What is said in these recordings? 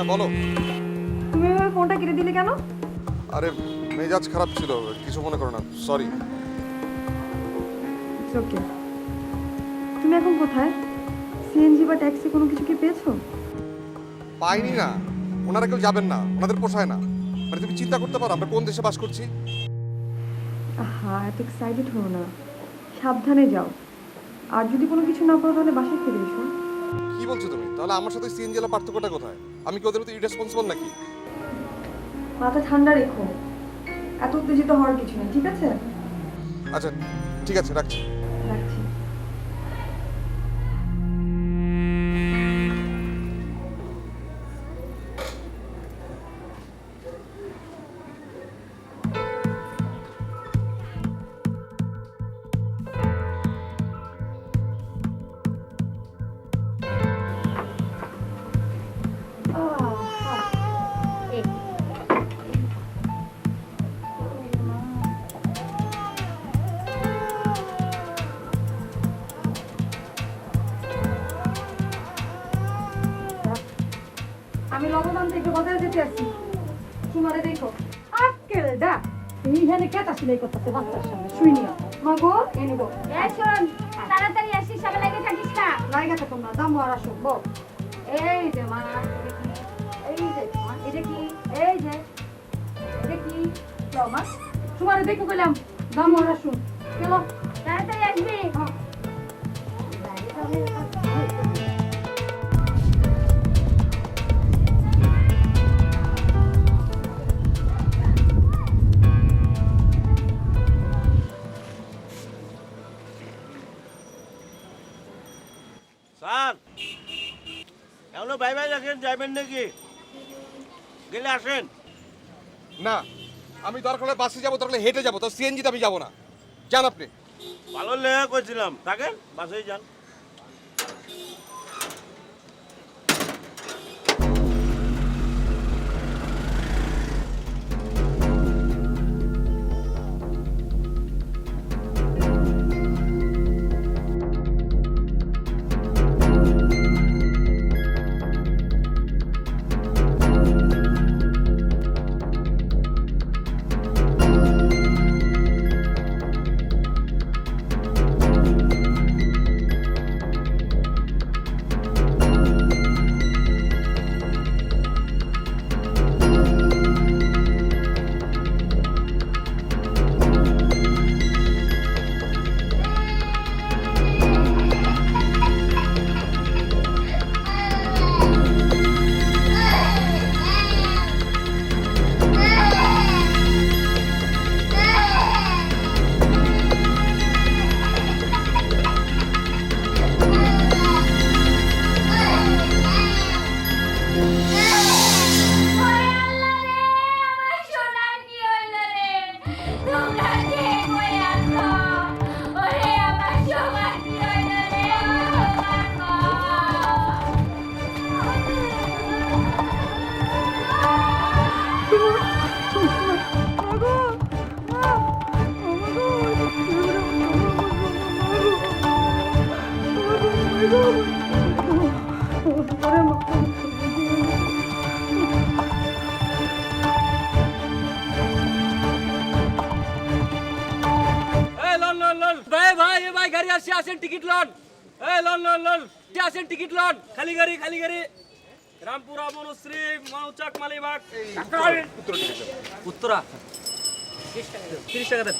হ্যাঁ বলো। তুমি এভাবে ফোনটা কেটে দিলে কেন? আরে মেজাজ খারাপ ছিল, কিছু মনে করো না, সরি। It's okay. তুমি এখন কোথায়? সিএনজি বা ট্যাক্সি কোনো কিছু কি পেয়েছো? পাইনি না, ওনারা কেউ যাবেন না, ওনাদের পোষায় না। মানে তুমি চিন্তা করতে পারো আমরা কোন দেশে বাস করছি? আহা, এত এক্সাইটেড হও না, সাবধানে যাও। আর যদি কোনো কিছু না করো তাহলে বাসায় ফিরে এসো। কি বলছো তুমি? তাহলে আমার সাথে সিএনজি এর পার্থক্যটা কোথায়? আমি কি ওদের মতো ইরেসপন্সিবল নাকি? মাথা ঠান্ডা রেখো, এত উত্তেজিত হওয়ার কিছু নেই, ঠিক আছে? আচ্ছা ঠিক আছে, রাখছি। রাখছি। আমি লবণ থেকে বাজারে যেতে আসছি, তোমারে দেখো। আক্কেল দা এইখানে কেটা সিলাই করতেছে বাচ্চার সামনে শুই নিও। মা গো, এই নেবো। এই শোন, তাড়াতাড়ি আসিস, সবাই লাগে থাকিস না। লাইগা থাকো না, দাম আর আসো বল। এই যে মা, এই যে মা, এটা কি? এই যে এটা কি? যাও মা, তোমারে দেখো কইলাম দাম আর আসুন চলো। তাড়াতাড়ি আসবি। স্যার এখনো বাই বাই রাখেন, যাবেন নাকি? গেলে আসেন। না, আমি দরকার হলে বাসে যাবো, দরকার হলে হেঁটে যাবো, তো সিএনজিতে আমি যাবো না। যান আপনি। ভালো লেখা করছিলাম, থাকেন বাসেই যান। ওরে আল্লাহ রে, আমার সোনার কি হইলো রে? তোমরা কে কই আছো? ওরে আমার সোনার কি হইলো রে? আমার সোনার এই লন লন লন ভাই গাড়ি আসছে, আসেন টিকিট লন। এই লন লন লন আসেন টিকিট লন। খালি গাড়ি রামপুরা মনুশ্রী মৌচাক মালিবাগ উত্তরা 30 টাকা দেন।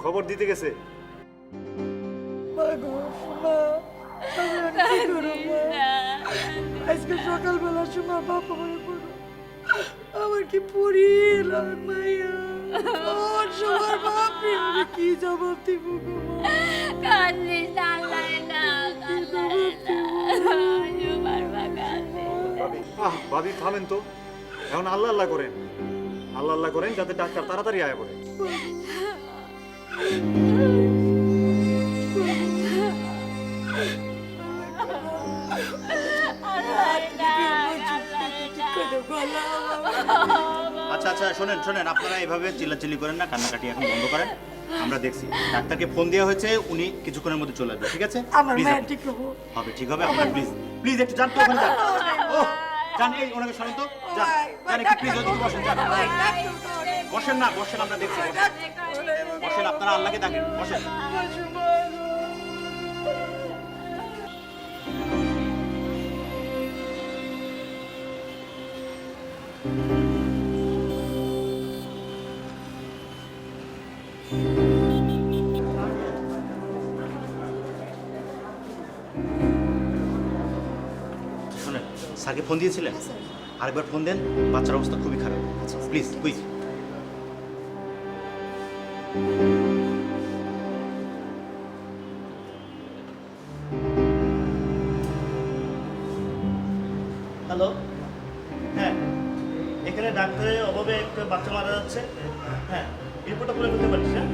খবর দিতে গেছে। আজকে সকালবেলার সময় বাবা হয়ে পড়ো আমার কি পড়িলাম মাইয়া আমার সবার বাপরে আমি কি জবাব দিব গো মা? কান্দিস না, আল্লাহ না, আল্লাহ না। জুমার মা কান্দিস। ভাবি থামেন তো, এখন আল্লাহ আল্লাহ করেন, আল্লাহ আল্লাহ করেন যাতে ডাক্তার তাড়াতাড়ি আয়া পড়ে। আচ্ছা আচ্ছা শোনেন শোনেন, আপনারা এভাবে চিল্লাচিল্লি করেন না, কান্নাকাটি এখন বন্ধ করেন। আমরা দেখছি ডাক্তারকে ফোন দেওয়া হয়েছে, উনি কিছুক্ষণের মধ্যে চলে আসবে, ঠিক আছে? আমার Please, মায়ের ঠিক হবো হবে, ঠিক হবে। আপনারা প্লিজ প্লিজ একটু যান তো ওখানে যান। ও যান, এই ওনাকে সরেন তো, যান যান একটু প্লিজ ওদিকে বসেন, যান বসেন না, বসেন, আমরা দেখছি, বসেন, আপনারা আল্লাহকে ডাকেন, বসেন। শোনেন, স্যারকে ফোন দিয়েছিলেন? আরেকবার ফোন দেন, বাচ্চার অবস্থা খুবই খারাপ, প্লিজ কুইক। হ্যালো, হ্যাঁ, এখানে ডাক্তারের অভাবে একটা বাচ্চা মারা যাচ্ছে। হ্যাঁ, রিপোর্টটা করে ফেলতে পারছিস? হ্যাঁ,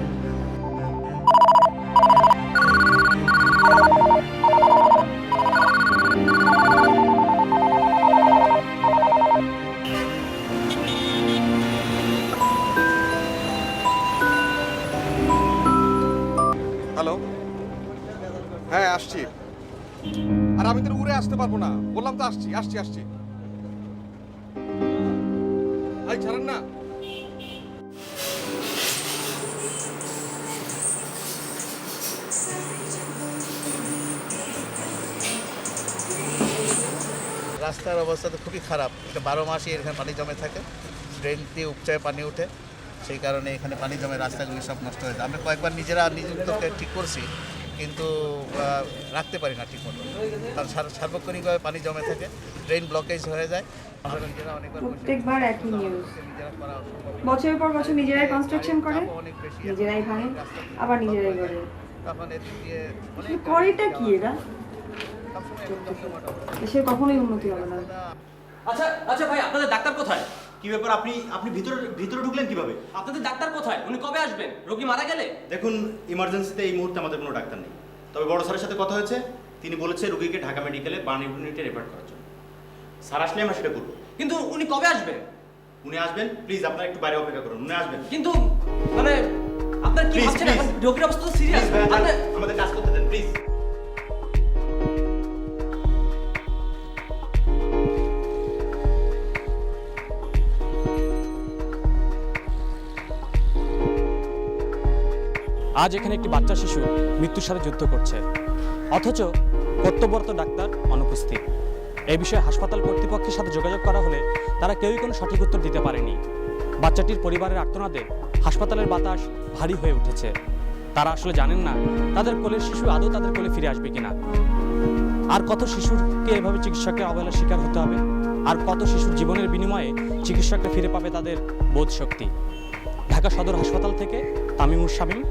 হ্যালো, হ্যাঁ আসছি। আর আমি তো উড়ে আসতে পারবো না, বললাম তো আসছি আসছি আসছি। ভাই ছাড়েন না। রাস্তার অবস্থা তো খুবই খারাপ, এটা 12 মাসই এখানে পানি জমে থাকে, ড্রেন দিয়ে উপচায় পানি ওঠে, সেই কারণে এখানে পানি জমে রাস্তাগুলি সব নষ্ট হয়ে যায়। আমরা কয়েকবার নিজেরা নিজেদেরকে ঠিক করছি, কিন্তু রাখতে পারি না ঠিকমতো, কারণ সার্বক্ষণিকভাবে পানি জমে থাকে, ড্রেন ব্লকেজ হয়ে যায়। আমরা নিজেরা অনেকবার প্রত্যেকবার একই নিউজ, নিজেরা করা অসম্ভব। বছরের পর বছর নিজেরাই কনস্ট্রাকশন করে, অনেক বেশি নিজেরাই ভাঙে, আবার নিজেরাই করে। তখন এদিক দিয়ে আসলে করেটা কি এরা? দেশের কখনোই উন্নতি হবে না। আচ্ছা আচ্ছা ভাই, আপনাদের ডাক্তার কোথায়? কি ব্যাপার, আপনি আপনি ভিতরে ঢুকলেন কিভাবে? আপনাদের ডাক্তার কোথায়? উনি কবে আসবেন? রোগী মারা গেলে? দেখুন, ইমার্জেন্সিতে এই মুহূর্তে আমাদের কোনো ডাক্তার নেই, তবে বড় স্যারের সাথে কথা হয়েছে, তিনি বলেছে রোগীকে ঢাকা মেডিকেলে বার্ন ইউনিটে রেফার করার জন্য। স্যার আসলে আমরা সেটা করবো। কিন্তু উনি কবে আসবেন? উনি আসবেন, প্লিজ আপনারা একটু বাইরে অপেক্ষা করুন, উনি আসবেন। কিন্তু মানে আপনার কি Please, ভাবছেন? please. এখন রোগীর অবস্থা তো সিরিয়াস। Please, ভাইয়া, আমাদের কাজ করতে দেন প্লিজ। আজ এখানে একটি বাচ্চা শিশু মৃত্যুর সাথে যুদ্ধ করছে, অথচ কর্তব্যরত ডাক্তার অনুপস্থিত। এই বিষয়ে হাসপাতাল কর্তৃপক্ষের সাথে যোগাযোগ করা হলে তারা কেউই কোনো সঠিক উত্তর দিতে পারেনি। বাচ্চাটির পরিবারের আর্তনাদে হাসপাতালের বাতাস ভারী হয়ে উঠেছে। তারা আসলে জানেন না তাদের কোলের শিশু আদৌ তাদের কোলে ফিরে আসবে কিনা। আর কত শিশুকে এভাবে চিকিৎসকের অবহেলার শিকার হতে হবে, আর কত শিশুর জীবনের বিনিময়ে চিকিৎসকরা ফিরে পাবে তাদের বোধ শক্তি। ঢাকা সদর হাসপাতাল থেকে তামিমুর শামীম।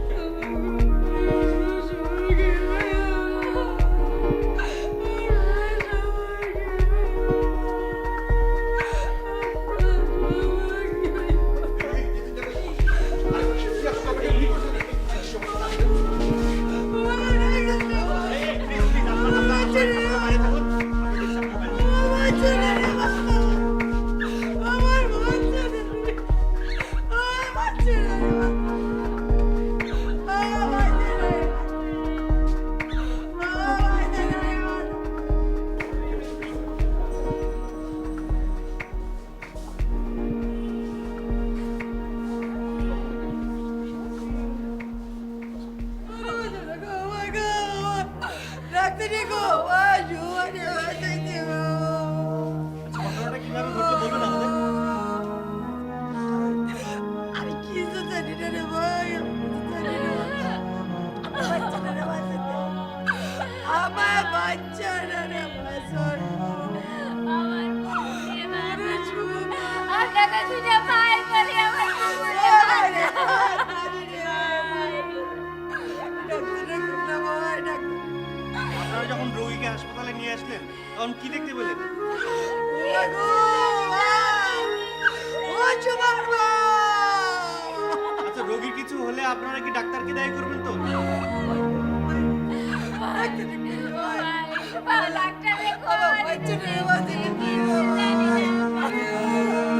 আমার আপনাকে দুটো পায়ে পড়ি আমার কুকুরে আপনারা যখন রোগীকে হাসপাতালে নিয়ে আসলেন তখন কি দেখতে পেলেন? আচ্ছা, রোগীর কিছু হলে আপনারা কি ডাক্তারকে দায়ী করবেন তো?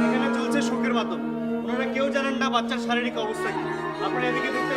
এখানে চলছে শোকের মাধ্যম, ওনারা কেউ জানেন না বাচ্চার শারীরিক অবস্থা কি। আপনারা এদিকে দেখতে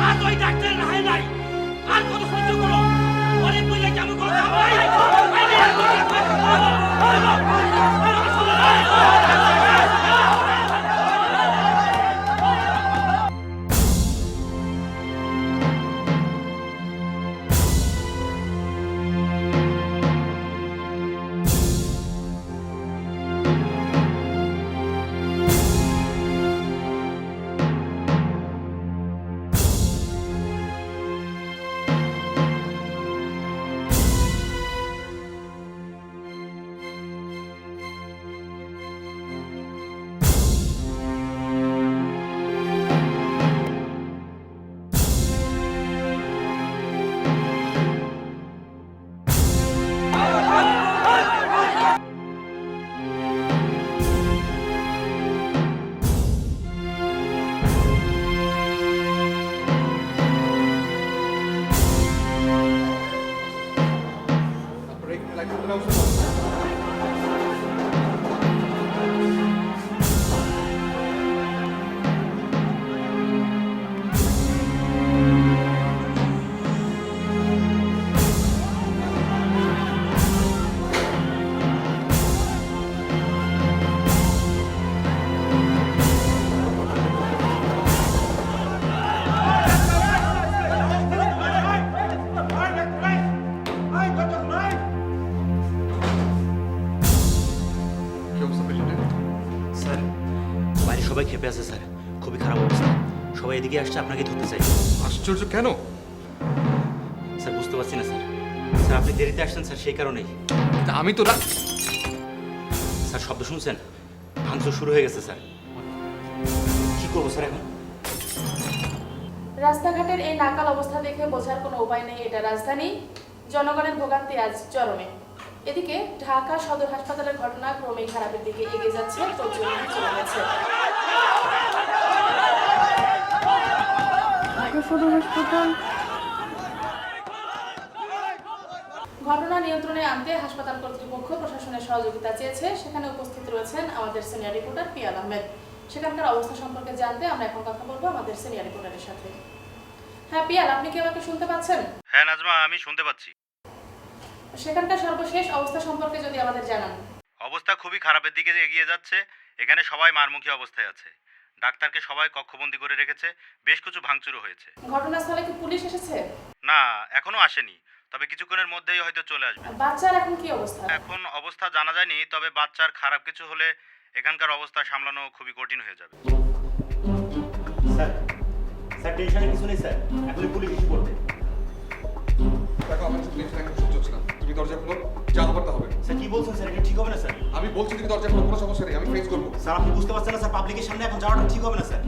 আর ওই ডাক্তার রাহাই নাই, আর কত সহ্য করো? অনেক বললে কেমন করো? আপনারা এখানে লাইটের ব্যবস্থা করুন। কি অবস্থা পেশেন্টের? স্যার, বাইরে সবাই খেপে আছে স্যার, খুবই খারাপ অবস্থা। সবাই এদিকে আসছে, আপনাকে ধরতে চাই। আশ্চর্য, কেন? স্যার বুঝতে পারছি না স্যার। স্যার আপনি দেরিতে আসছেন স্যার, সেই কারণেই। তা আমি তো স্যার শব্দ শুনছেন? ভাঙচুর শুরু হয়ে গেছে স্যার। কি করবো স্যার এখন? রাস্তাঘাটের এই নাকাল অবস্থা দেখে বোঝার কোনো উপায় নেই এটা রাজধানী। জনগণের ভোগান্তি আজ চরমে। এদিকে ঢাকা সদর হাসপাতালের ঘটনা ক্রমেই খারাপের দিকে এগিয়ে যাচ্ছে, প্রচুর চলে গেছে। ঢাকা সদর হাসপাতাল ঘটনা নিয়ন্ত্রণে আনতে হাসপাতাল কর্তৃপক্ষ প্রশাসনের সহযোগিতা চেয়েছে। সেখানে উপস্থিত রয়েছেন আমাদের সিনিয়র রিপোর্টার পিয়াল আহমেদ। সেখানকার অবস্থা সম্পর্কে জানতে আমরা এখন কথা বলবো আমাদের সিনিয়র রিপোর্টারের সাথে। হ্যাঁ পিয়াল, আপনি কি আমাকে শুনতে পাচ্ছেন? হ্যাঁ নাজমা, আমি শুনতে পাচ্ছি। সেখানকার সর্বশেষ অবস্থা সম্পর্কে যদি আমাদের জানান। অবস্থা খুবই খারাপের দিকে এগিয়ে যাচ্ছে। এখানে সবাই মারমুখী অবস্থায় আছে। ডাক্তারকে সবাই কক্ষবন্দি করে রেখেছে। বেশ কিছু ভাঙচুরও হয়েছে। ঘটনাস্থলে কি পুলিশ এসেছে? না, এখনো আসেনি। তবে কিছুক্ষণের মধ্যেই হয়তো চলে আসবে। বাচ্চার এখন কি অবস্থা? এখন অবস্থা জানা যায়নি, তবে বাচ্চার খারাপ কিছু হলে এখানকার অবস্থা সামলানো খুবই কঠিন হয়ে যাবে। স্যার স্যার টেনশনের কিছু নেই স্যার, এখনই পুলিশ এসে পড়বে। দেখো আমার সাথে টেনশন একটা সহ্য হচ্ছে না। তুমি দরজা খুলো, যা হবার হবে। স্যার কি বলছেন স্যার, এটা ঠিক হবে না স্যার। আমি বলছি তুমি দরজা খুলো, কোনো সমস্যা নেই, আমি ফেস করবো। স্যার আপনি বুঝতে পারছেন না স্যার, পাবলিকের সামনে এখন যাওয়াটা ঠিক হবে না স্যার।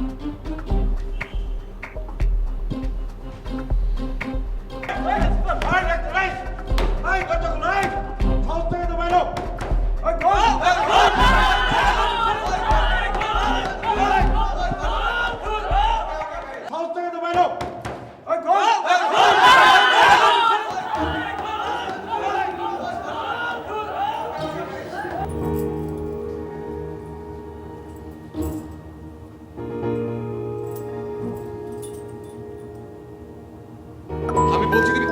আমি বলছি তুমি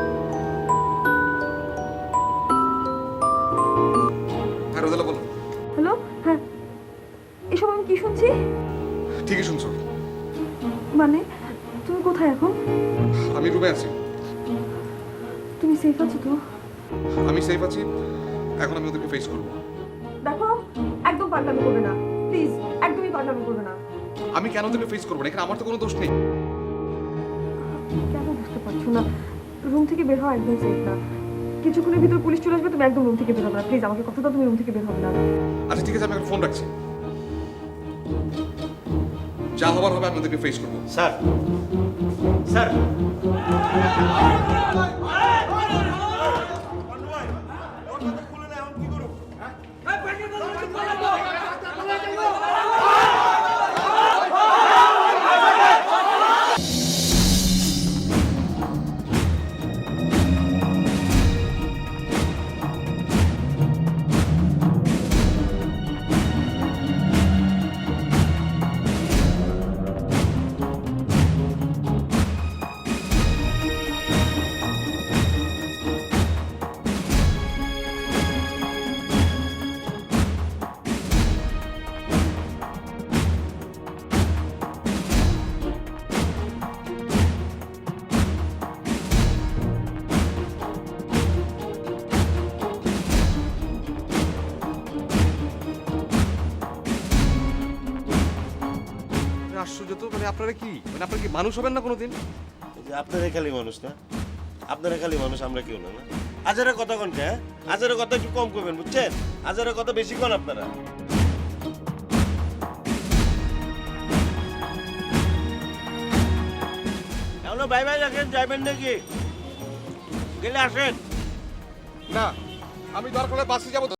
হ্যাঁ রোদেলা বলো। হ্যালো, হ্যাঁ, এসব আমি কি শুনছি? ঠিকই শুনছো। মানে তুমি কোথায় এখন? আমি রুমে আছি। তুমি সেফ আছো তো? আমি সেফ আছি। এখন আমি ওদেরকে ফেস করবো। দেখো, একদম পাগলামি করবে না প্লিজ, একদমই পাগলামি করবে না। আমি কেন ওদেরকে ফেস করবো না? এখানে আমার তো কোনো দোষ নেই। কেন বুঝতে পারছো না? রুম থেকে বের হওয়া একদম সেফ না। কিছুক্ষণের ভিতর পুলিশ চলে আসবে, তুমি একদম রুম থেকে বের হবে না। প্লিজ আমাকে কথা দাও, তুমি রুম থেকে বের হবে না। আচ্ছা ঠিক আছে, আমি এখন ফোন রাখছি। যা হবার হবে আমি ওদেরকে ফেস করবো। স্যার স্যার আশ্চর্য তো, মানে আপনারা কি, মানে আপনারা কি মানুষ হবেন না কোনোদিন? আপনারা খালি মানুষ না, আপনারা খালি মানুষ, আমরা কেউ না। আজারের কথা কোনটা? হ্যাঁ, আজারের কথা একটু কম করবেন, বুঝছেন? আজারের কথা বেশি কোন আপনারা। এখনো বাই বাই রাখেন, যাইবেন নাকি? গেলে আসেন। না, আমি দরকার হলে বাসে যাবো।